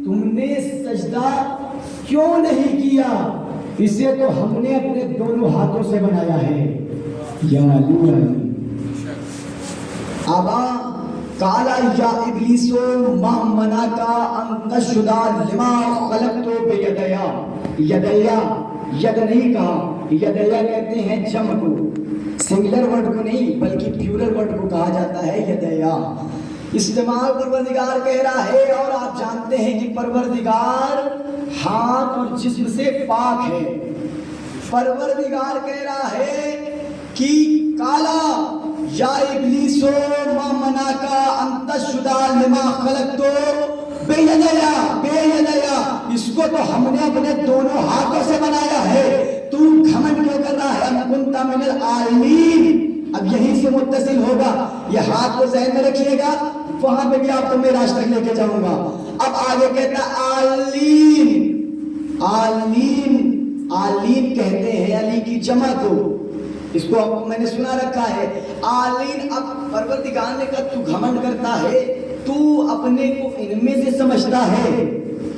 تم نے سجدہ کیوں نہیں کیا؟ اسے تو ہم نے اپنے دونوں ہاتھوں سے بنایا ہے۔ یا علی علی ابا قال یا ابلیس ما منعک ان تسجد لما خلقت بیدیا۔ یدیا ید نہیں کہا، یدیا کہتے ہیں جمع کو، سنگولر ورڈ کو نہیں بلکہ پلورل ورڈ کو کہا جاتا ہے یدیا۔ استعمال پروردگار کہہ رہا ہے، اور آپ جانتے ہیں کہ پروردگار ہاتھ اور جسم سے پاک ہے۔ پروردگار کہہ رہا ہے کہ کالا یا ابلیس ما منعک ان تسجد لما خلقت بیدیا۔ بیدیا اس کو تو ہم نے اپنے دونوں ہاتھوں سے بنایا ہے، تو گھمنڈ کیوں کر رہا ہے؟ ام کنت من العالمین۔ اب یہیں سے متصل ہوگا، یہ ہاتھ کو ذہن میں رکھیے گا، وہاں پہ بھی آپ کو معراج تک لے کے جاؤں گا۔ اب آگے کہتا عالین، عالین، عالین کہتے ہیں علی کی جمع کو، اس کو آپ کو میں نے سنا رکھا ہے عالین۔ اب پروردگار نے کہا تو گھمنڈ کرتا ہے، تو اپنے کو ان میں سے سمجھتا ہے۔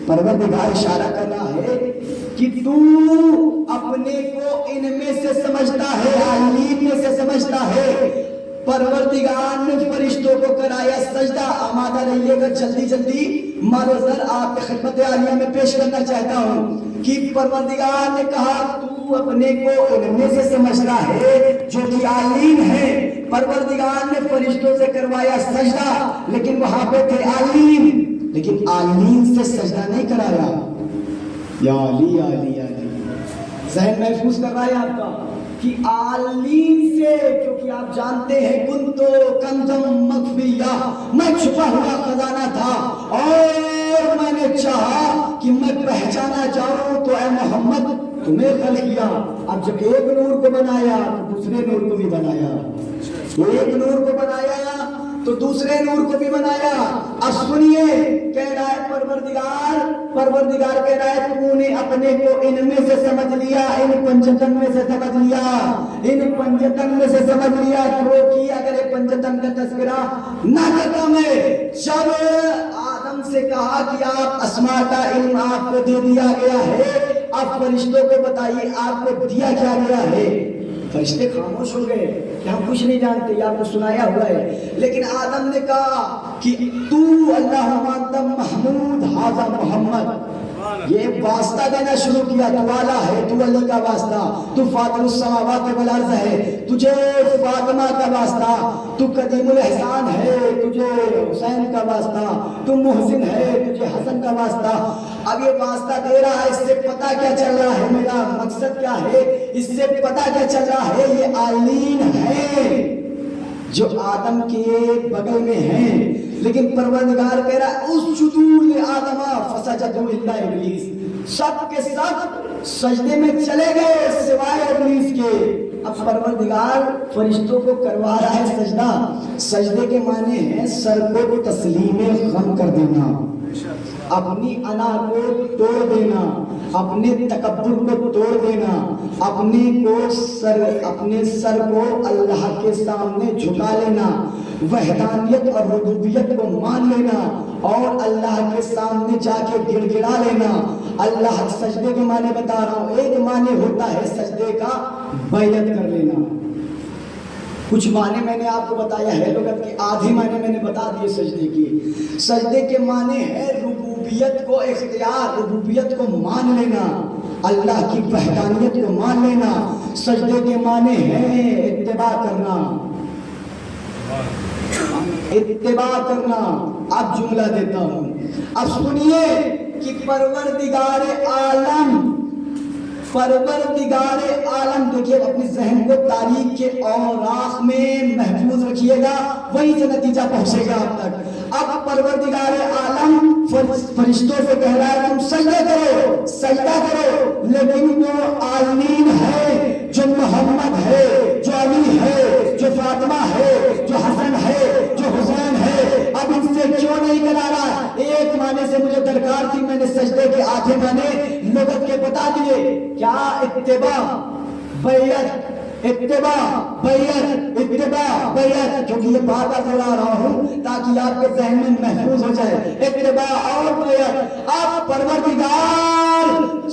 پروردگار اشارہ کر رہا ہے کہ تو اپنے کو ان میں سے سمجھتا ہے، عالین میں سے سمجھتا ہے۔ پروردگار نے فرشتوں کو کرایا سجدہ۔ آمادہ رہیے گا، جلدی جلدی معذر آپ کی خدمت عالیہ میں پیش کرنا چاہتا ہوں کہ پروردگار نے کہا تو اپنے کو ان میں سے سمجھتا ہے جو کہ عالین ہے۔ پروردگار نے فرشتوں سے کروایا سجدہ، لیکن وہاں پہ تھے عالین، لیکن عالین سے سجدہ نہیں کرایا۔ یا علی علی علی ذہن محفوظ کر رہا ہے آپ کا کہ عالین سے، کیونکہ آپ جانتے ہیں کنتو کنزم مخفیہ، میں چھپا ہوا خزانہ تھا، اور میں نے چاہا کہ میں پہچانا چاہوں تو اے محمد تمہیں خلق کیا۔ اب جب ایک نور کو بنایا تو دوسرے نور کو بھی بنایا، ایک نور کو بنایا تو دوسرے نور کو بھی بنایا۔ اب سنیے کہہ رہا ہے پروردگار کہہ رہا ہے تو نے اپنے کو ان میں سے سمجھ لیا، ان پنجتن میں سے سمجھ لیا، ان پنجتن میں سے سمجھ لیا۔ وہ کی اگر پنجتن کا تذکرہ نہ کرتا میں، جب آدم سے کہا کہ آپ اسماء کا علم آپ کو دے دیا گیا ہے، اب فرشتوں کو بتائیے آپ کو دیا کیا گیا ہے؟ فرشتے خاموش ہو گئے کہ ہم کچھ نہیں جانتے، یہ آپ کو سنایا ہوا ہے۔ لیکن آدم نے کہا کہ تو اللہم انت محمود ھذا محمد، یہ واسطہ دینا شروع کیا، تو والا ہے، تو علی کا واسطہ، تو فاطر السماوات والارض ہے، تجھے فاطمہ کا واسطہ، تو قدیم الاحسان ہے، تجھے حسین کا واسطہ، تو محسن ہے، تجھے حسن کا واسطہ۔ اب یہ واسطہ دے رہا ہے، اس سے پتہ کیا چل رہا ہے؟ میرا مقصد کیا ہے؟ اس سے پتہ کیا چل رہا ہے؟ یہ عالین ہے جو آدم کے بغل میں ہیں، لیکن پروردگار کہہ رہا ہے اسجدوا لآدم فسجدوا الا ابلیس، سب کے سب سجدے میں چلے گئے سوائے ابلیس کے۔ اب پروردگار فرشتوں کو کروا رہا ہے سجدہ۔ سجدے کے معنی ہے سر کو تسلیم خم کر دینا، اپنی انا کو توڑ دینا، اپنے تکبر کو توڑ دینا، اپنے سر کو اللہ کے سامنے جھکا لینا، وحدانیت اور ربوبیت کو مان لینا، اور اللہ کے سامنے جا کے گڑ گڑا لینا۔ اللہ سجدے کے معنی بتا رہا ہوں، ایک معنی ہوتا ہے سجدے کا بیعت کر لینا، کچھ معنی میں نے آپ کو بتایا ہے، لغت کی آدھی معنی میں نے بتا دیے سجدے کی۔ سجدے کے معنی ہے ربوبیت کو اختیار، ربوبیت کو مان لینا، اللہ کی وحدانیت کو مان لینا۔ سجدے کے معنی ہے اتباع کرنا، اتباع کرنا۔ اب جملہ دیتا ہوں، اب سنیے کہ پروردگار عالم، پروردگار عالم، دیکھیے اپنے ذہن کو تاریخ کے اوراق میں محفوظ رکھیے گا، وہیں سے نتیجہ پہنچے گا آپ تک۔ اب پروردگار عالم فرشتوں سے کہہ رہا ہے تم سجدہ کرو، سجدہ کرو، لیکن جو عالمین ہے، جو محمد ہے، جو علی ہے، جو فاطمہ ہے، جو حسن ہے، جو حسین ہے، اب ان سے کیوں نہیں کرا رہا؟ ایک معنی سے مجھے درکار تھی، میں نے سجدے کے آدھے معنی لغت کے بتا دیے۔ کیا؟ اتباع، بیعت، اتباع، بیعت، اتباع، بیعت، کیونکہ یہ بار بار دہرا رہا ہوں تاکہ آپ کے ذہن میں محفوظ ہو جائے۔ اتباع اور بیعت۔ اب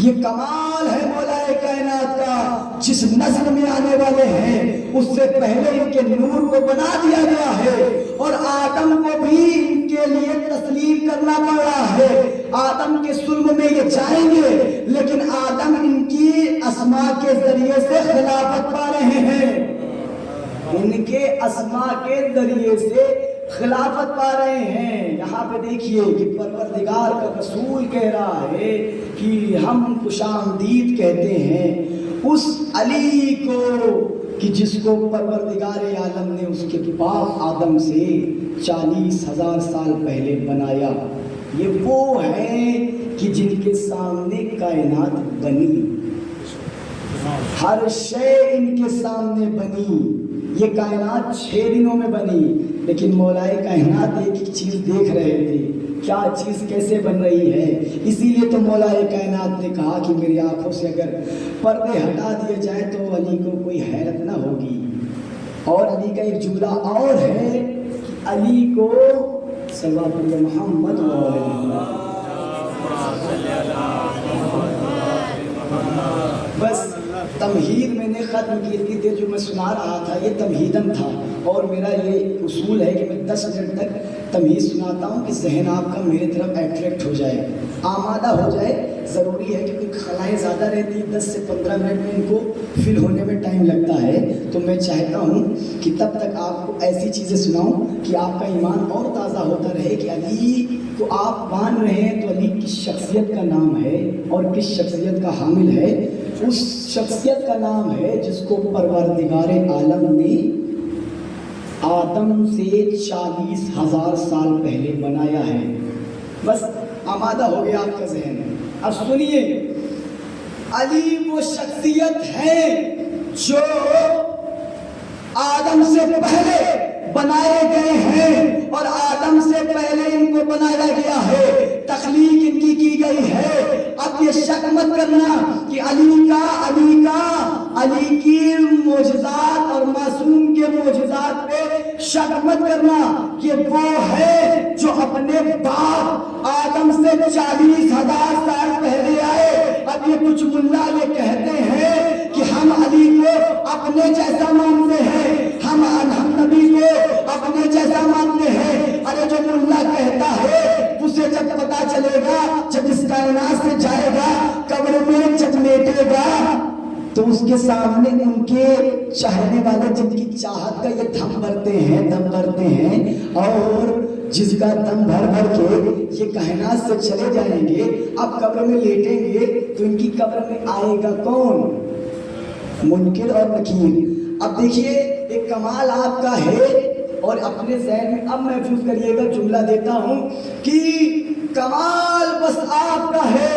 یہ کمال ہے مولا کائنات کا، جس نسل میں آنے والے ہیں اس سے پہلے ان کے نور کو بنا دیا گیا ہے، اور آدم کو بھی ان کے لیے تسلیم کرنا پڑ رہا ہے۔ آدم کے سلم میں یہ جائیں گے، لیکن آدم ان کی اسماء کے ذریعے سے خلافت پا رہے ہیں، ان کے اسماء کے ذریعے سے خلافت پا رہے ہیں۔ یہاں پہ دیکھیے کہ پروردگار کا رسول کہہ رہا ہے کہ ہم خوش آمدید کہتے ہیں اس علی کو کہ جس کو پروردگار عالم نے اس کے باپ آدم سے 40,000 سال پہلے بنایا۔ یہ وہ ہیں کہ جن کے سامنے کائنات بنی، ہر شے ان کے سامنے بنی۔ یہ کائنات 6 دنوں میں بنی، لیکن مولا کائنات ایک ایک چیز دیکھ رہے تھے، کیا چیز کیسے بن رہی ہے۔ اسی لیے تو مولا کائنات نے کہا کہ میری آنکھوں سے اگر پردے ہٹا دیے جائیں تو علی کو کوئی حیرت نہ ہوگی۔ اور علی کا ایک جملہ اور ہے کہ علی کو صلوات محمد بس تمہید میں نے ختم کی تھی، جو میں سنا رہا تھا یہ تمہیدن تھا، اور میرا یہ اصول ہے کہ میں 10 منٹ تک تمہید سناتا ہوں کہ ذہن آپ کا میرے طرف اٹریکٹ ہو جائے، آمادہ ہو جائے۔ ضروری ہے کیونکہ خلائیں زیادہ رہتی ہیں، 10 سے 15 منٹ میں ان کو فل ہونے میں ٹائم لگتا ہے، تو میں چاہتا ہوں کہ تب تک آپ کو ایسی چیزیں سناؤں کہ آپ کا ایمان اور تازہ ہوتا رہے کہ علی کو آپ مان رہے ہیں تو علی کس شخصیت کا نام ہے اور کس شخصیت کا حامل ہے۔ اس شخصیت کا نام ہے جس کو پروردگار عالم نے آدم سے 40,000 سال پہلے بنایا ہے۔ بس آمادہ ہو گیا آپ کا ذہن۔ اب سنیے، علی وہ شخصیت ہے جو آدم سے پہلے بنائے گئے ہیں، اور آدم سے پہلے ان کو بنایا گیا ہے، تخلیق ان کی گئی ہے۔ اب یہ شک مت کرنا کہ علی کی معجزات اور معصوم کے معجزات پہ شک مت کرنا کہ وہ ہے جو اپنے باپ آدم سے 40,000 سال پہلے آئے۔ اب یہ کچھ ملا یہ کہتے ہیں کہ ہم علی کو اپنے جیسا مانتے ہیں، ہم نبی کو اپنے جیسا مانتے ہیں۔ ارے جو ملا کہتا ہے اسے جب پتا چلے گا، جب اس کائنات سے جائے گا، قبر میں جب لیٹے گا، تو اس کے سامنے ان کے چاہنے والے جن کی چاہت کا یہ دم بھرتے ہیں اور جس کا دم بھر کے یہ کائنات سے چلے جائیں گے، اب قبر میں لیٹیں گے تو ان کی قبر میں آئے گا کون؟ منکر اور نکیر۔ اب دیکھیے ایک کمال آپ کا ہے، اور اپنے ذہن میں اب محفوظ کریے گا، جملہ دیتا ہوں کہ کمال بس آپ کا ہے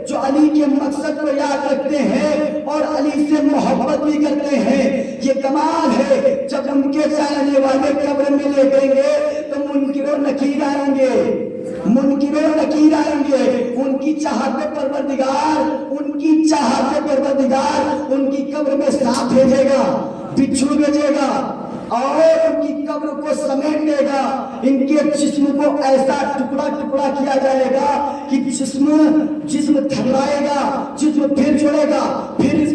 جو علی کے مقصد کو یاد رکھتے ہیں اور علی سے محبت بھی کرتے ہیں۔ یہ کمال ہے جب ان کے چاہنے والے قبر میں لیٹیں گے تو منکر و نکیر آئیں گے، ان کی چاہت پہ پروردگار ان کی قبر میں سانپ بھیجے گا، بچھو بھیجے گا، اور ان کی قبر کو سمیٹ لے گا۔ ان کے جسم کو ایسا ٹکڑا کیا جائے گا کہ جسم تھرائے گا، جسم پھر جڑے گا، پھر اس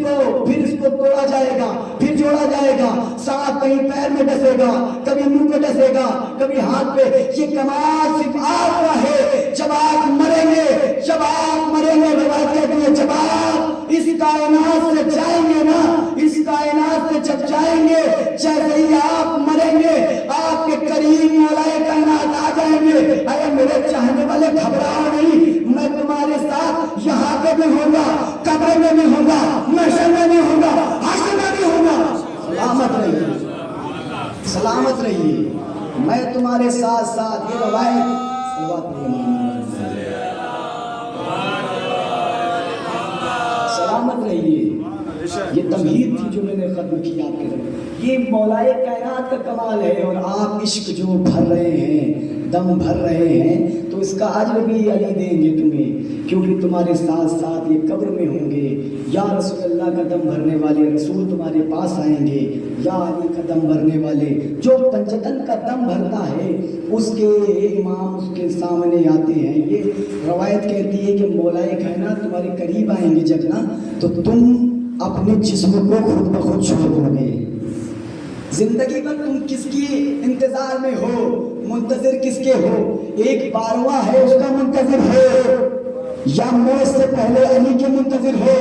کو توڑا جائے گا، پھر جوڑا جائے گا۔ سانپ کہیں پیر میں ڈسے گا، کبھی منہ میں ڈسے گا، کبھی ہاتھ پہ۔ یہ کمال صرف آپ کا ہے۔ جب آپ مریں گے روایت کہتی ہے، جب آپ اس کائنات سے جائیں گے نا، اس کائنات سے جب جائیں گے، جیسے ہی آپ مریں گے، آپ کے قریب مولا کائنات آ جائیں گے۔ اے میرے چاہنے والے گھبراؤ نہیں، میں تمہارے ساتھ یہاں پہ بھی ہوں گا، قبر میں بھی ہوں گا، محشر میں بھی ہوں گا، حشر میں بھی ہوں گا۔ سلامت رہیے، میں تمہارے ساتھ یہ روایت سلامت رہیے۔ یہ تمہید تھی جو میں نے ختم کی آپ کے طرف۔ یہ مولا کائنات کا کمال ہے، اور آپ عشق جو بھر رہے ہیں، دم بھر رہے ہیں، تو اس کا اجر بھی علی دیں گے تمہیں، کیونکہ تمہارے ساتھ یہ قبر میں ہوں گے۔ یا رسول اللہ کا دم بھرنے والے رسول تمہارے پاس آئیں گے، یا علی کا دم بھرنے والے، جو پنجتن کا دم بھرتا ہے اس کے امام اس کے سامنے آتے ہیں۔ یہ روایت کہتی ہے کہ مولائے کائنات تمہارے قریب آئیں گے جب نا، تو تم اپنے جسم کو خود بخود چھوڑ دو گے۔ زندگی میں تم کس کی انتظار میں ہو، منتظر کس کے ہو؟ ایک بارواں ہے اس کا منتظر ہو، یا موت سے پہلے علی کے منتظر ہو؟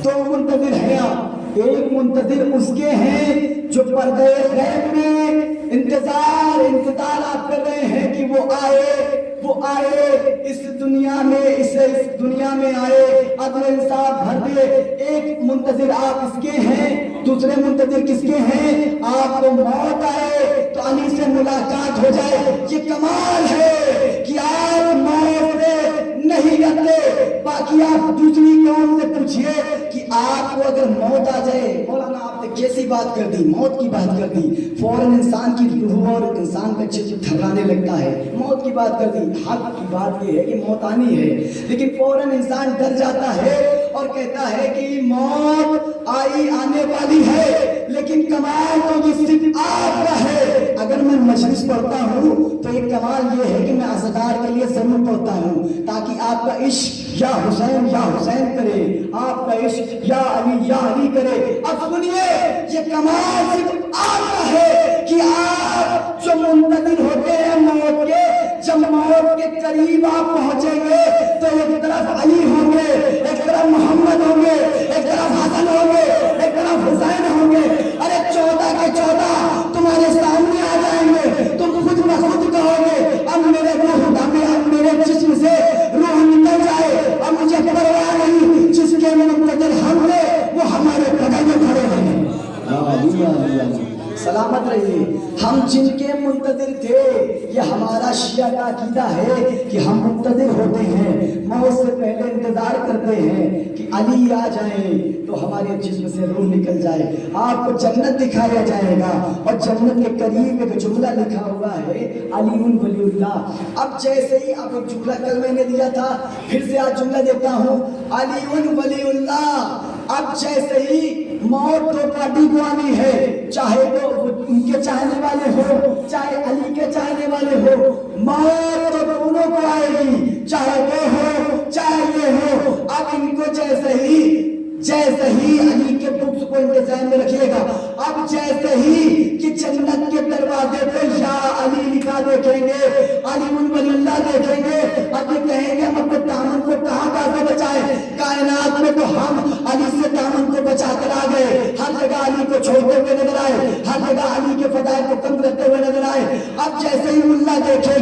دو منتظر ہیں آپ، ایک منتظر اس کے ہیں جو پردے غیب میں انتظار آپ کر رہے ہیں کہ وہ آئے اس دنیا میں آئے، عدل انصاف بھر دے۔ ایک منتظر آپ اس کے ہیں، دوسرے منتظر کس کے ہیں؟ آپ کو موت آئے تو علی سے ملاقات ہو جائے۔ یہ کمال ہے کہ آپ موت سے نہیں ڈرتے۔ باقی آپ دوسری قوم سے پوچھئے کہ آپ کو اگر موت آ جائے، مولانا آپ نے کیسی بات کر دی، موت کی بات کر دی، فوراً انسان کی روح اور انسان کا جسم تھرانے لگتا ہے۔ موت کی بات کر دی، حق کی بات یہ ہے کہ موت آنی ہے، لیکن فوراً انسان ڈر جاتا ہے اور کہتا ہے کہ موت آنے والی ہے، لیکن کمال تو یہ صرف آپ کا ہے۔ اگر میں مجلس پڑھتا ہوں تو ایک کمال یہ ہے کہ میں اذکار کے لیے ضرور پڑھتا ہوں تاکہ آپ کا عشق یا حسین کرے، آپ کا عشق یا علی کرے۔ اب سنیے، یہ کمال صرف آپ کا ہے کہ آپ جو منتظر ہوتے ہیں موت کے، جب موت کے قریب آپ پہنچیں گے تو ایک طرف علی ہوں گے، ایک طرف محمد ہوں گے، ایک طرف حسن ہوں گے، ایک طرف حسین ہوں گے۔ ارے 14 کے 14 تمہارے سامنے آ جائیں گے، تم خود بخود کہو گے اب میرے جسم سے روح نکل جائے، اب مجھے پرواہ نہیں، جس کے منتظر ہم نے وہ ہمارے بغل میں کھڑے ہیں۔ سلامت رہیے، ہم جن کے منتظر تھے، یہ ہمارا شیعہ کا عقیدہ ہے کہ ہم منتظر ہوتے ہیں، موت سے پہلے انتظار کرتے ہیں کہ علی آ جائیں تو ہمارے جسم سے روح نکل جائے، آپ کو جنت دکھایا جائے گا، اور جنت کے قریب ایک جملہ لکھا ہوا ہے علی ولی اللہ۔ اب جیسے ہی آپ ایک جملہ کل میں نے دیا تھا، پھر سے آج جملہ دیتا ہوں، علی ولی اللہ۔ اب جیسے ہی موت دو پارٹی کو آنی ہے، چاہے وہ ان کے چاہنے والے ہو، چاہے علی کے چاہنے والے ہو، موت تو دونوں کو آئے گی، چاہے وہ ہو چاہے یہ ہو۔ اب ان کو جیسے ہی علی کے بکس کو ان کے ذہن میں رکھیے گا، اب جیسے ہی کہ جنت کے دروازے پہ یا علی لکھا دیکھیں گے، علی ولی اللہ دیکھیں گے، اب یہ کہیں گے ہم اپنے دامن کو کہاں سے بچائے؟ کائنات میں تو ہم علی سے دامن کو بچا کر آ گئے، ہر جگہ علی کو چھوڑتے ہوئے نظر آئے، ہر جگہ علی کے فضائل کو کم کرتے ہوئے نظر آئے۔ اب جیسے ہی ملا دیکھے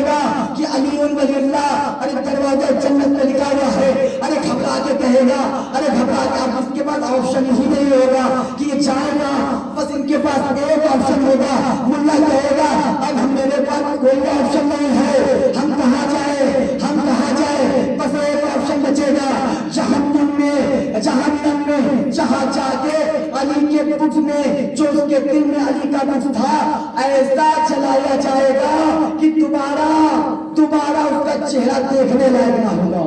گا کہ علی ولی اللہ، ارے دروازہ جنت پہ لکھا ہوا ہے، ارے گھبرا کے کہے گا، ارے گھبرا کے، اب اس کے بعد آپشن ہی نہیں ہوگا کہ یہ جائے گا، بس ان کے پاس ایک آپشن ہوگا، ملا کہے گا اب میرے پاس کوئی آپشن نہیں ہے، ہم کہاں جائیں، بس ایک آپشن بچے گا، جہنم میں جہاں جا کے علی کے بکس میں، جو اس کے دل میں علی کا بکس تھا، ایسا چلایا جائے گا کہ دوبارہ اس کا چہرہ دیکھنے لائق نہ ہوگا۔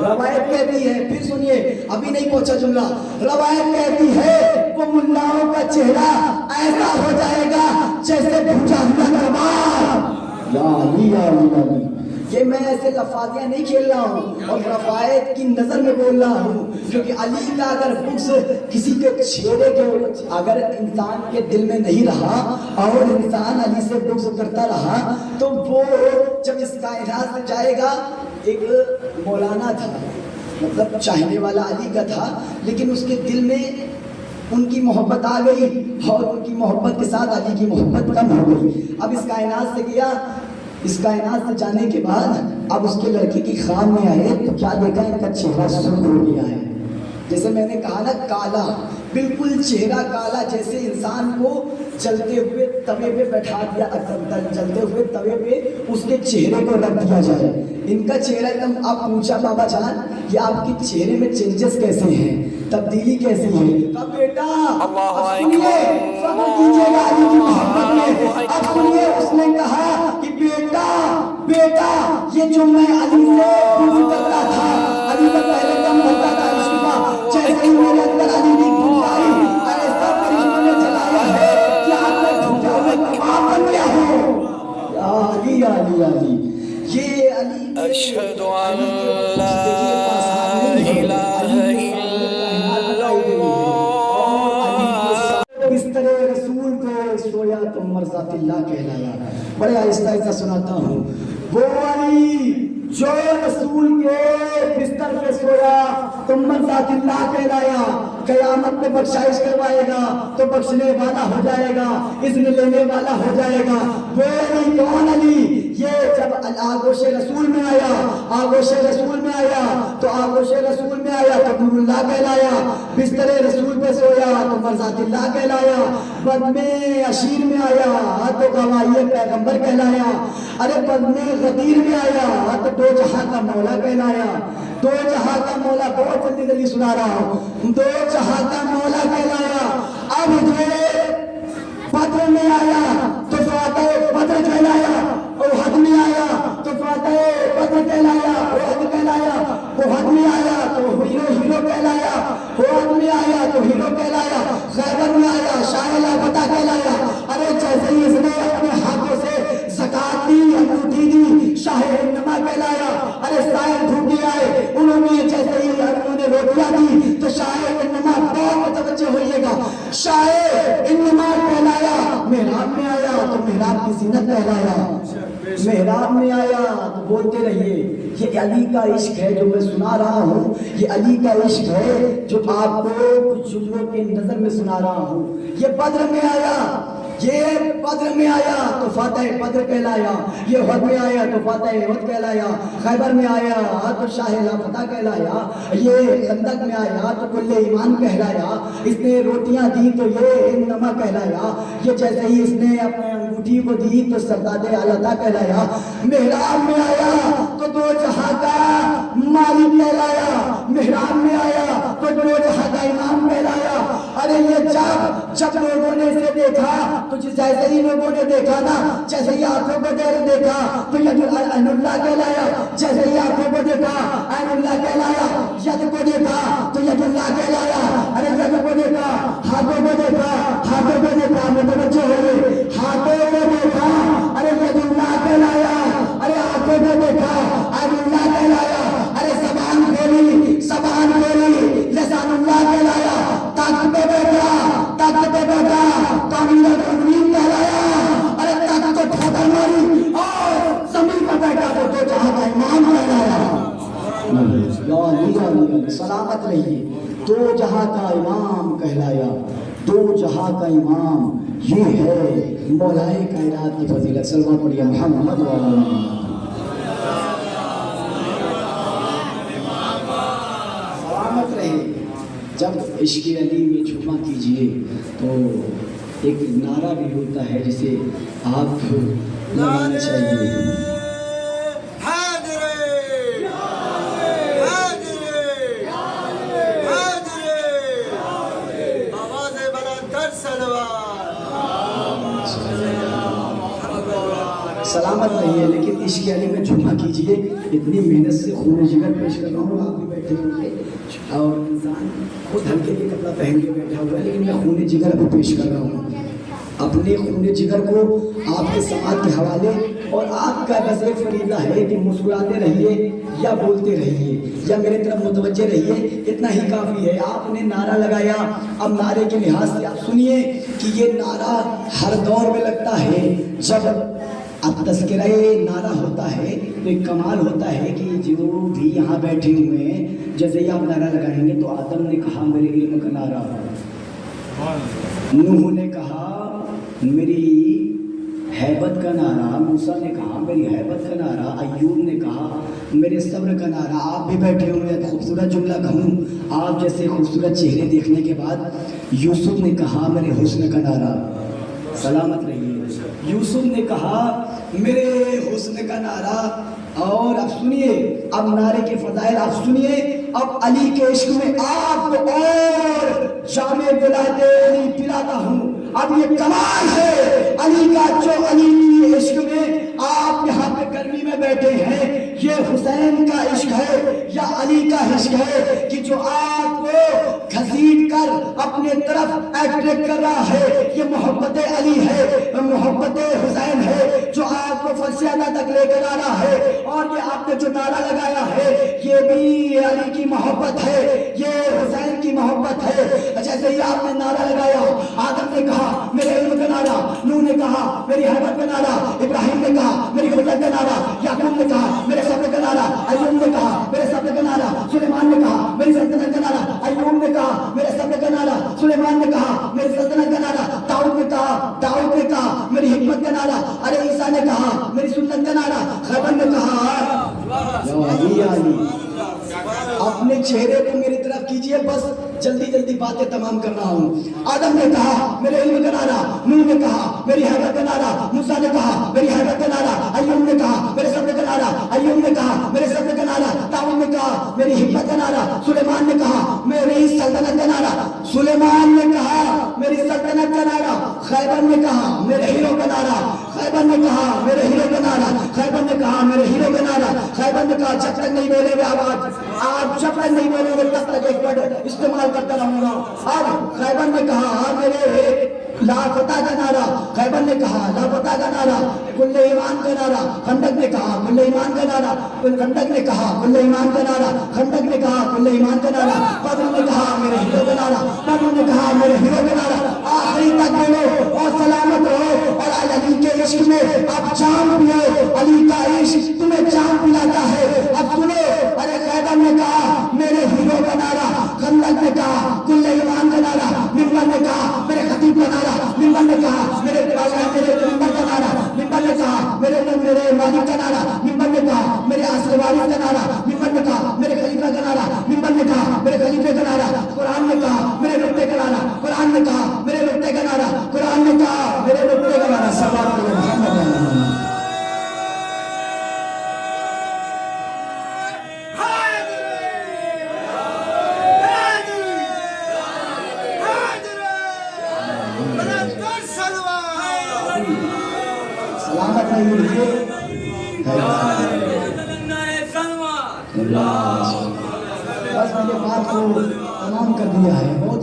روایت کہتی ہے، پھر سنیے، ابھی نہیں پہنچا جملہ، روایت کہتی ہے وہ ملاؤں کا چہرہ ایسا ہو جائے گا جیسے بھجا ہوا کباب۔ یا علی، یہ میں ایسے لفاظیاں نہیں کھیل رہا ہوں، اور روایت کی نظر میں بول رہا ہوں، کیونکہ علی کا اگر بکس کسی کے چہرے کے اگر انسان کے دل میں نہیں رہا اور انسان علی سے بکس کرتا رہا تو وہ جب اس کائنات میں جائے گا، ایک مولانا تھا، مطلب چاہنے والا علی کا تھا، لیکن اس کے دل میں ان کی محبت آ گئی اور ان کی محبت کے ساتھ علی کی محبت کم ہو گئی۔ اب اس کائنات سے گیا، اس کائنات سے جانے کے بعد اب اس کے لڑکی کی خواب میں آئے تو کیا دیکھا؟ ان کا چہرہ سرخ ہو گیا ہے، جیسے میں نے کہا نا کالا، بالکل چہرہ کالا، جیسے انسان کو جلتے ہوئے توے پہ بیٹھا دیا، جلتے ہوئے توے پہ اس کے چہرے کو رکھ دیا جائے۔ ان کا چہرہ ایک دم، آپ پوچھا بابا جان یہ آپ کے چہرے میں چینجز کیسے ہیں، تبدیلی کیسی ہے؟ اب بیٹا سنیے، صبر کیجیے گا علی کی محبت میں۔ اب سنیے، اس نے کہا کہ بیٹا یہ جو میں علی سے کرتا تھا، علی کا پہلے اللہ کہلایا. بڑے آہستہ آہستہ سناتا ہوں. وہ علی جو رسول کے بستر پہ سویا تو ذات اللہ کہلایا. قیامت میں بخشائش کروائے گا تو بخشنے والا ہو جائے گا, اذن لینے والا ہو جائے گا. وہ علی کون علی؟ یہ جب آغوش رسول میں آیا, آغوش رسول میں آیا تو آغوش رسول میں آیا تو نور اللہ کہلایا. بستر رسول پہ سویا تو مرضات اللہ کہلایا. بدن عشیر میں آیا تو گواہی پیغمبر کہلایا. ارے بدن غدیر میں آیا تو دو جہاں کا مولا کہلایا. دو جہاں کا مولا, بہت جلدی جلدی سنا رہا ہوں, دو جہاں کا مولا کہلایا. اب جو بدر میں آیا تو فاتح بدر کہلایا. احد میں آیا تو فاتح بدر کہلایا, احد کہلایا. احد میں آیا تو ہیرو کہلایا. احد میں آیا تو ہیرو کہلایا. خیبر میں آیا شاہ لاپتہ کہلایا. ارے جیسے ہی اس نے اپنے ہاتھوں سے زکات دی, انگوٹھی دی, شاہ انما کہلایا. ارے سائل بھوکے آئے, انہوں نے جیسے ہی انہوں نے روٹیاں دی تو شاہ انما, بہت متوجہ ہوئیے گا, شاہ انما کہلایا. محراب میں آیا تو محراب کی زینت کہلایا. محراب میں آیا تو بولتے رہیے. یہ علی کا عشق ہے جو میں سنا رہا ہوں, یہ علی کا عشق ہے جو آپ کو کچھ جملوں کے نظر میں سنا رہا ہوں. یہ بدر میں آیا, یہ بدر میں آیا تو فاتح بدر کہلایا. یہ احد میں آیا تو فاتح احد کہلایا. خیبر میں آیا تو شاہ لاپتہ کہلایا. یہ خندق میں آیا تو کل ایمان کہلایا. اس نے روٹیاں دی تو یہ انما کہلایا. یہ جیسے ہی اس نے اپنے انگوٹھی کو دی تو سرداد اعلیٰ کہلایا. محراب میں آیا تو دو جہاں کا مالک کہلایا. محراب میں آیا تو دو جہاں کا امام کہلایا. ارے یہ جب لوگوں نے اسے دیکھا تو جیسے ہی لوگوں نے دیکھا نا, جیسے ہی آنکھوں کو دیکھا تو ید اللہ کہلایا. جیسے ہی آنکھوں کو دیکھا عین اللہ کہلایا. ید کو دیکھا تو ید اللہ کہلایا. ارے ید کو دیکھا, ہاتھوں کو دیکھا, ہاتھوں کو دیکھا, متوجہ ہوئے, ہاتھوں کو دیکھا ارے ید اللہ کہلایا. ارے آنکھوں کو دیکھا عین اللہ کہلایا. ارے زبان کھولی, زبان کھولی, لسان اللہ کہلایا. تخت پہ بیٹھا, تخت پہ بیٹھا تو امیر المومنین کہلایا. ارے تخت کو ٹھوکر ماری اور زمین پر بیٹھا تو دو جہاں کا امام کہلایا. سلامت رہیے, دو جہاں کا امام کہلایا. دو جہاں کا امام یہ ہے مولائے کائنات کی فضیلت. صلوات پڑھیے محمد و سلامت رہے. جب عشق علی میں جھوما کیجئے تو ایک نعرہ بھی ہوتا ہے جسے آپ لگانا چاہیے. سلامت نہیں ہے لیکن عشق علی میں جھوما کیجئے. اتنی محنت سے خون جگر پیش کر رہا ہوں, آپ بھی بیٹھے ہوں گے اور انسان خود ہلکے کے کپڑا پہن کے بیٹھا ہوا ہے, لیکن میں خون جگر کو پیش کر رہا ہوں. اپنے خون جگر کو آپ کے سماعت کے حوالے, اور آپ کا بس ایک فریضہ ہے کہ مسکراتے رہیے یا بولتے رہیے یا میرے طرف متوجہ رہیے, اتنا ہی کافی ہے. آپ نے نعرہ لگایا, اب نعرے کے لحاظ سے آپ سنیے کہ یہ نعرہ ہر دور میں لگتا ہے. جب اب تذکرہ نعرہ ہوتا ہے تو ایک کمال ہوتا ہے کہ جو بھی یہاں بیٹھے ہوئے ہیں, جیسے ہی آپ نعرہ لگائیں گے تو آدم نے کہا میرے علم کا نعرہ, نوح نے کہا میری ہیبت کا نعرہ, موسیٰ نے کہا میری ہیبت کا نعرہ, ایوب نے کہا میرے صبر کا نعرہ. آپ بھی بیٹھے ہوئے ہیں, خوبصورت جملہ کہوں, آپ جیسے خوبصورت چہرے دیکھنے کے بعد یوسف نے کہا میرے حسن کا نعرہ. سلامت رہیے. یوسف نے کہا میرے حسن کا نعرہ. اور اب سنیے, اب نعرے کے فضائل آپ سنیے. اب علی کے عشق میں آپ کو اور جام ولایت علی پلاتا ہوں. اب یہ کمال ہے علی کا, جو علی کے عشق میں آپ یہاں پہ گرمی میں بیٹھے ہیں, یہ حسین کا عشق ہے یا علی کا عشق ہے کہ جو آپ کو گھسیٹ کر اپنے طرف اٹریکٹ کر رہا ہے، یہ محبت علی ہے، محبت حسین ہے جو آپ کو فرش اعلیٰ تک لے کر آ رہا ہے۔ اور یہ آپ نے جو نعرہ لگایا ہے یہ بھی علی کی محبت ہے، یہ حسین کی محبت ہے۔ جیسے ہی آپ نے نعرہ لگایا، آدم نے کہا میرے علم کا نعرہ، نوح نے کہا میری حیبت کا نعرہ، ابراہیم نے کہا میری قدرت کا نعرہ، یعقوب نے کہا میرے صبر کا نعرہ، ایوب نے کہا میرے صبر کا نعرہ، سلیمان نے کہا میری سلطنت کا نعرہ، ایوب نے کہا میرے صبر کا نعرہ، سلیمان نے کہا میری سلطنت کا نعرہ، داؤد نے کہا میری حکمت کا نعرہ، ارے عیسیٰ نے کہا میری سنت کا نعرہ، خیبر نے کہا اپنے چہرے کو میری طرف کیجئے، بس جلدی جلدی باتیں تمام کر رہا ہوں۔ آدم نے کہا میرے علم کا نعرہ، نوح نے کہا میری حیبت کا نعرہ، موسیٰ نے کہا میری حیبت کا نعرہ، ایوب نے کہا میرے صبر کا نعرہ، ایوب نے کہا میرے صبر کا نعرہ، داؤد نے کہا میری حکمت کا نعرہ، سلیمان نے کہا میری سلطنت کا نعرہ، سلیمان نے کہا میری سلطنت کا نعرہ، خیبر نے کہا میرے ہیرو کا نعرہ، خیبر نے کہا میرے ہیرو کا نعرہ، خیبر نے کہا میرے ہیرو کا نعرہ، خیبر نے کہا جب تک نہیں بولے گے آواز، آپ جب تک نہیں بولے گے تب تک ایک ورڈ استعمال کرتا رہوں گا۔ اب خیبر نے کہا میرے لاپتہ کا نعرہ، خیبر نے کہا لاپتہ کا نعرہ، کل ایمان کا نعرہ، خندق نے کہا کل ایمان کا نعرہ، خندق نے کہا کل ایمان کا نعرہ، خندق نے کہا کل ایمان کا نعرہ، بدر نے کہا میرے ہیرو کا نعرہ، بدر نے کہا میرے ہیرو کا نعرہ، آخری تک بولو اور سلامت رہو اور علی کے عشق میں اب جان پیو، علی کا عشق تمہیں جان پلاتا ہے۔ اب سنو، ارے خیبر نے کہا میرے ہیرو کا نعرہ، خندق نے کہا کل ایمان کا نعرہ، منبر نے کہا میرے خطیب کا نعرہ، منبر نے کہا میرے منبر کا نعرہ، منبر نے کہا میرے مالک کا نعرہ، منبر نے کہا میرے اصل وارث کا نعرہ، منبر نے کہا میرے خلیفہ کا نعرہ، منبر نے کہا میرے خلیفے کا نعرہ، قرآن نے کہا میرے رتبے کا نعرہ، قرآن نے کہا میرے رتبے کا نعرہ، قرآن نے کہا میرے رتبے کا نعرہ۔ صلوات محمد۔ سلامت رہیے، بس میں نے بات کو تمام کر دیا ہے، بہت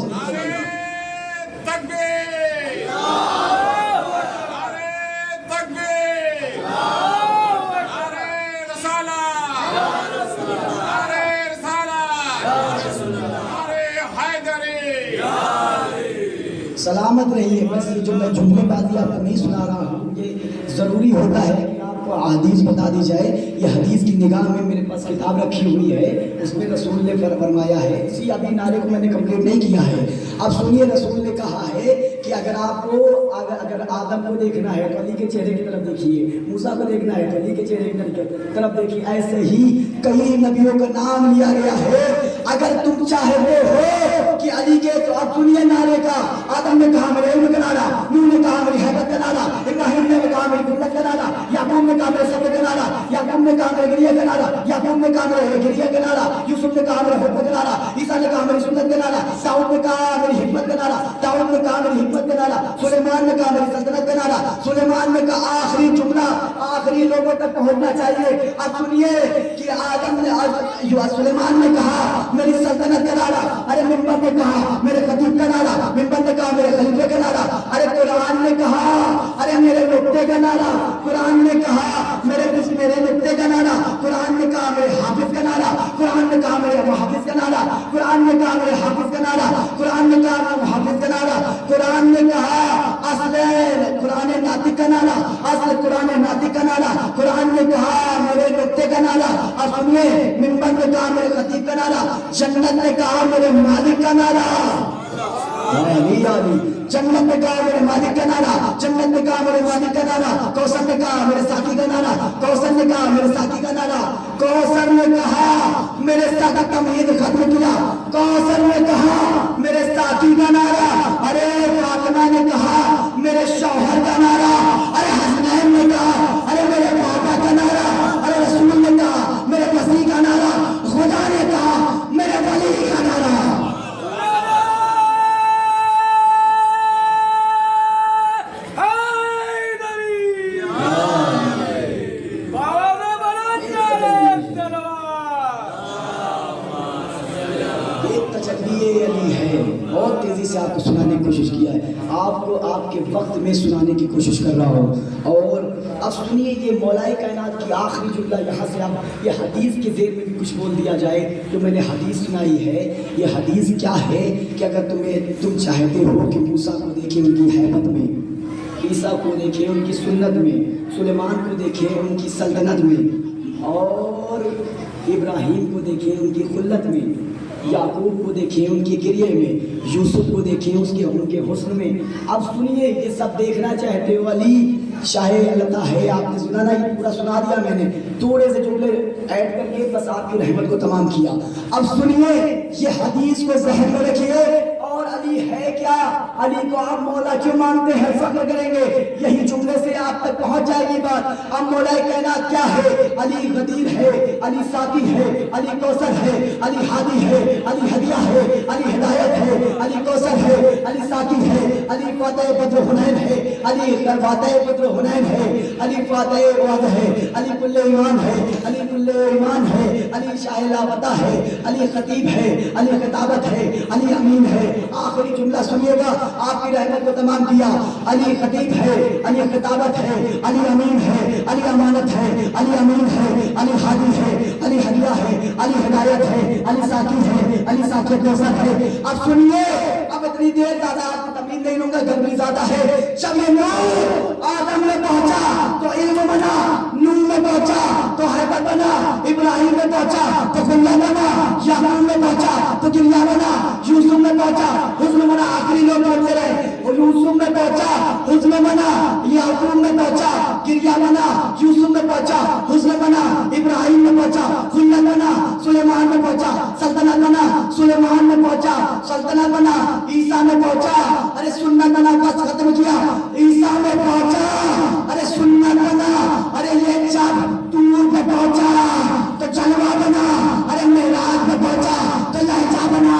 سلامت رہیے۔ بس یہ جو میں جملے باتیں آپ کو نہیں سنا رہا ہوں، یہ ضروری ہوتا ہے کہ آپ کو حدیث بتا دی جائے۔ یہ حدیث کی نگاہ میں میرے پاس کتاب رکھی ہوئی ہے، اس میں رسول نے فرمایا ہے، اسی ابھی نعرے کو میں نے کمپلیٹ نہیں کیا ہے۔ اب سنیے، رسول نے کہا ہے کہ اگر آپ کو اگر آدم کو دیکھنا ہے تو علی کے چہرے کی طرف دیکھیے، موسیٰ کو دیکھنا ہے تو علی کے چہرے کی طرف دیکھیے۔ ایسے ہی کئی نبیوں کا نام لیا گیا ہے۔ اگر تم چاہتے ہو کہ علی کے، تو اب سنیے نعرے کا۔ آدم نے کہا میرے علم کا نعرہ، نوح نے کہا میری حیبت کا نعرہ، ابراہیم نے کہا میری قدرت کا نعرہ، یعقوب نے کہا میرے صبر کا نعرہ، یعقوب نے کہا میرے گریہ کا نعرہ، یعقوب نے کہا میرے گریہ کا نعرہ، یوسف نے کہا میرے حب کا نعرہ، عیسیٰ نے کہا میری سنت کا نعرہ، داؤد نے کہا میری حکمت کا نعرہ، داؤد نے کہا میری حکمت کا نعرہ، سلیمان نے کہا میری سلطنت کا نعرہ، سلیمان نے کہا آخری جملہ آخری لوگوں تک پہنچنا چاہیے۔ اب سنیے کہ آدم نے، سلیمان نے کہا میری سلطنت کا نعرہ، ارے منبر نے کہا میرے خطیب کا نعرہ، منبر نے کہا میرے خلیفے کا نعرہ، ارے قرآن نے کہا ارے میرے نقطے کا نعرہ، قرآن نے کہا میرے نقطے کا نعرہ، قرآن نے کہا میرے حافظ کا نعرہ، قرآن نے کہا میرے محافظ کا نعرہ، قرآن نے کہا میرے حافظ کا نعرہ، قرآن نے کہا میرے محافظ کا نعرہ، قرآن نے کہا اصل قرآن ناطق کا نعرہ، اصل قرآن ناطق کا نعرہ، قرآن نے کہا میرے نقطے کا نعرہ۔ اب سنیے، منبر نے کہا میرے خطیب کا نعرہ، جنت نے کہا میرے مالک کا نعرہ، جنت نے کہا میرے مالک کا نعرہ، جنت نے کہا میرے مالک کا نعرہ، کوثر نے کہا میرے ساقی کا نعرہ، کوثر نے کہا میرے ساقی کا نعرہ، کوثر نے کہا میرے ساقی تمہید ختم کیا، کوثر نے کہا میرے ساقی کا نعرہ، ارے فاطمہ نے کہا میرے شوہر کا نعرہ، ارے حسنین نے کہا ارے میرے پاپا کا نعرہ، ارے رسول نے کہا میرے مسیح کا نعرہ، خدا نے کہا میرے ولی کا نعرہ۔ ایک تجلی علی ہے، بہت تیزی سے آپ کو سنانے کی کوشش کیا ہے، آپ کو آپ کے وقت میں سنانے کی کوشش کر رہا ہوں۔ اور اب سنیے یہ مولائے کائنات کی آخری جملہ، یہاں سے اب یہ حدیث کے ذیل میں بھی کچھ بول دیا جائے جو میں نے حدیث سنائی ہے۔ یہ حدیث کیا ہے کہ اگر تم چاہتے ہو کہ موسیٰ کو دیکھیں ان کی ہیبت میں، عیسیٰ کو دیکھیں ان کی سنت میں، سلیمان کو دیکھیں ان کی سلطنت میں، اور ابراہیم کو دیکھیں ان کی خلت میں، یعقوب کو دیکھیں ان کے گریے میں، یوسف کو دیکھیں ان کے حسن میں۔ اب سنیے یہ سب دیکھنا چاہتے ہو، علی شاہ اللہ ہے، آپ نے سنا نا، یہ پورا سنا دیا میں نے، تھوڑے سے جملے ایڈ کر کے بس آپ کی رحمت کو تمام کیا۔ اب سنیے یہ حدیث کو ذہن میں رکھیے، اور علی ہے کیا، علی کو آپ مولا کیوں مانتے ہیں، فخر کریں گے، یہی جملے سے آپ تک پہنچ جائے گی بات۔ اب مولا کائنات کیا ہے، علی غدیر ہے، علی ساقی ہے، علی کوثر ہے، علی ہادی ہے، علی ہدیہ ہے، علی ہدایت ہے، علی کوثر ہے، علی ساقی ہے، علی فاتح بدر حنین ہے، علی فاتح بدر حنین ہے، علی فاتح وعد ہے، علی کل ایمان ہے، علی کل ایمان ہے، علی شاہ لاپتہ ہے، علی خطیب ہے، علی خطابت ہے، علی امین ہے۔ آخری جملہ سنیے گا، آپ کی رحمت کو تمام کیا۔ علی خطیب ہے، علی خطابت ہے، علی امین ہے، علی امانت ہے، علی امین ہے، علی ہادی ہے، علی ہدیہ ہے، علی ہدایت ہے، علی ساقی ہے، علی ساقی کوثر ہے۔ اب سنیے، اب اتنی دیر زیادہ آپ کو تمین نہیں لوں گا، گرمی زیادہ ہے۔ جب یہ نور آدم میں پہنچا تو علم بنا، نور میں پہنچا تو حیبت بنا، ابراہیم میں پہنچا تو خلہ بنا، یعقوب میں پہنچا تو گریہ بنا، یوسف میں پہنچا حزن بنا، آخری لوگ پہنچے رہے، یوسف میں پہنچا حزن بنا، یعقوب میں پہنچا گریہ بنا، یوسف میں پہنچا حزن بنا، ابراہیم میں پہنچا خلہ بنا، سلیمان میں پہنچا سلطنت بنا، سلیمان میں پہنچا سلطنت بنا، عیسیٰ میں پہنچا، ارے سنت بنا، بس ختم کیا، عیسیٰ میں پہنچا، ارے سنت بنا، ارے یہ جب طور پہ پہنچا تو جلوہ بنا، ارے معراج میں پہنچا تو لہجہ بنا،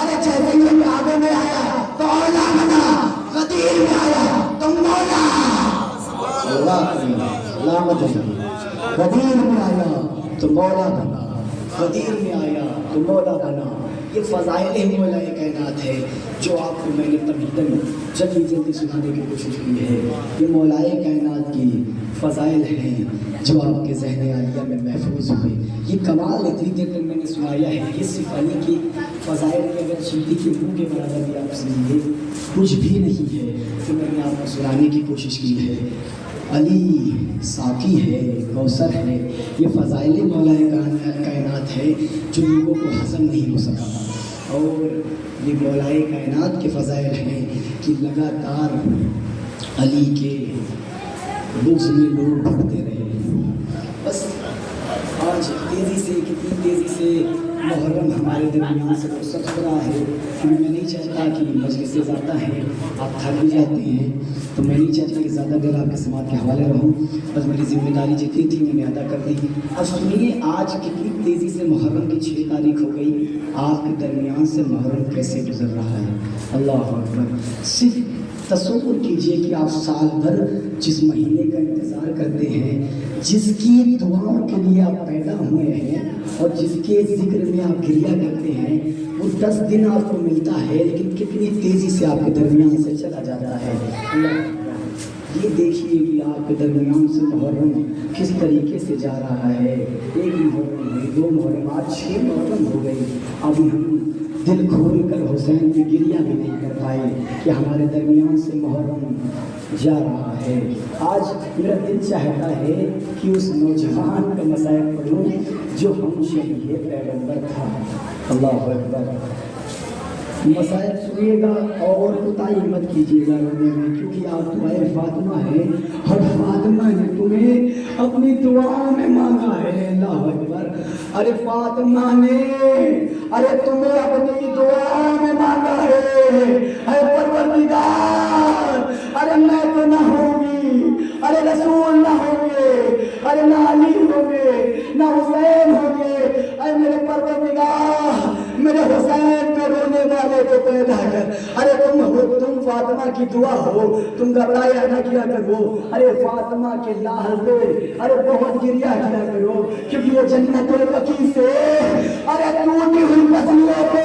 ارے جیسے یہ کعبے میں آیا تو اولا بنا، غدیر میں آیا تو مولا، غدیر میں آیا تو مولا بنا، غدیر میں آیا تو مولا بنا۔ یہ فضائل مولا کائنات ہے جو آپ کو میں نے تمہیداً جلدی جلدی سنانے کی کوشش کی ہے۔ یہ مولا کائنات کی فضائل ہیں جو آپ کے ذہن عالیہ میں محفوظ ہوئے۔ یہ کمال اتنی دیر تک میں نے سنایا ہے، یہ صرف علی کی فضائل کے اگر چیٹی کے منہ کے برابر بھی آپ سنیے کچھ بھی نہیں ہے تو میں نے آپ کو سنانے کی کوشش کی ہے۔ علی ساقی ہے، کوثر ہے، یہ فضائل مولا کائنات ہے جو لوگوں کو ہضم نہیں ہو سکا، اور یہ مولا کائنات کے فضائل ہیں کہ لگاتار علی کے بغض میں لوگ بڑھتے رہے۔ بس آج تیزی سے، کتنی تیزی سے محرم ہمارے درمیان سے رخصت ہو رہا ہے، کیونکہ میں نہیں چاہتا کہ مجلسیں زیادہ ہیں، آپ تھک بھی جاتے ہیں، تو میں نہیں چاہتا کہ زیادہ دیر آپ کے سماعت کے حوالے رہوں، بس میری ذمہ داری جتنی تھی میں نے ادا کر دی۔ اب سنیے آج کتنی تیزی سے محرم کی 6 تاریخ ہو گئی، آپ کے درمیان سے محرم کیسے گزر رہا ہے۔ اللہ اکبر۔ صرف تصور کیجئے کہ آپ سال بھر جس مہینے کا انتظار کرتے ہیں، جس کی دعاؤں کے لیے آپ پیدا ہوئے ہیں اور جس کے ذکر میں آپ گریہ کرتے ہیں، وہ 10 دن آپ کو ملتا ہے لیکن کتنی تیزی سے آپ کے درمیان سے چلا جاتا ہے۔ اللہ یہ دیکھیے کہ آپ کے درمیان سے محرم کس طریقے سے جا رہا ہے۔ ایک محرم ہوئی، 2 محرم، آج 6 محرم ہو گئی، ابھی ہم دل کھول کر حسین کی گریہ بھی نہیں کر پائے کہ ہمارے درمیان سے محرم جا رہا ہے۔ آج میرا دل چاہتا ہے کہ اس نوجوان کا مصائب پڑھوں جو ہم شہید پیغمبر تھا۔ اللہ اکبر۔ مصائب سنیے گا اور کوتاہی مت کیجیے گا رونے میں، کیونکہ آپ دعائے فاطمہ ہے اور فاطمہ نے تمہیں اپنی دعاؤں میں مانگا ہے۔ اللہ اکبر۔ ارے فاطمہ نے ارے تمہیں اپنی دعاؤں میں مانگا ہے۔ اے پروردگار، ارے میں تو نہ ہوں گی، ارے رسول نہ ہوں گے، ارے نہ علی ہوں گے، نہ حسین ہوں گے، اے میرے پروردگار میرے حسین پہ رونے والے کو پیدا کر۔ ارے تم فاطمہ کی دعا ہو، تم گھبرایا نہ کیا کرو، ارے فاطمہ کے لال پہ ارے بہت گریہ کیا کرو، کیونکہ وہ جنت البقیع سے ارے ٹوٹی ہوئی پسلیوں پہ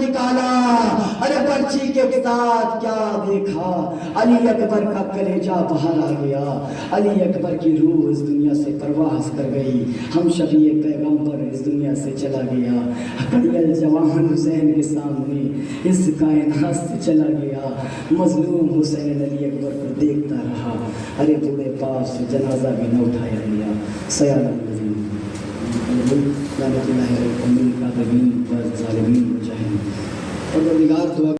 نکالا، ارے پرچی کے ساتھ کیا دیکھا، علی اکبر کا کلیجہ باہر آ گیا، علی اکبر کی روح اس دنیا سے پرواز کر گئی، ہم شفیع پیغمبر اس دنیا سے چلا گیا، کڑیل جوان حسین کے سامنے اس کائنات سے چلا گیا، مظلوم حسین علی اکبر کو دیکھتا رہا، ارے بوڑھے پاس سے جنازہ بھی نہ اٹھایا گیا، سیال الذین لعنت اللہ علیہ القوم الکاذبین والظالمین والجاہلین۔ پروردگار دعا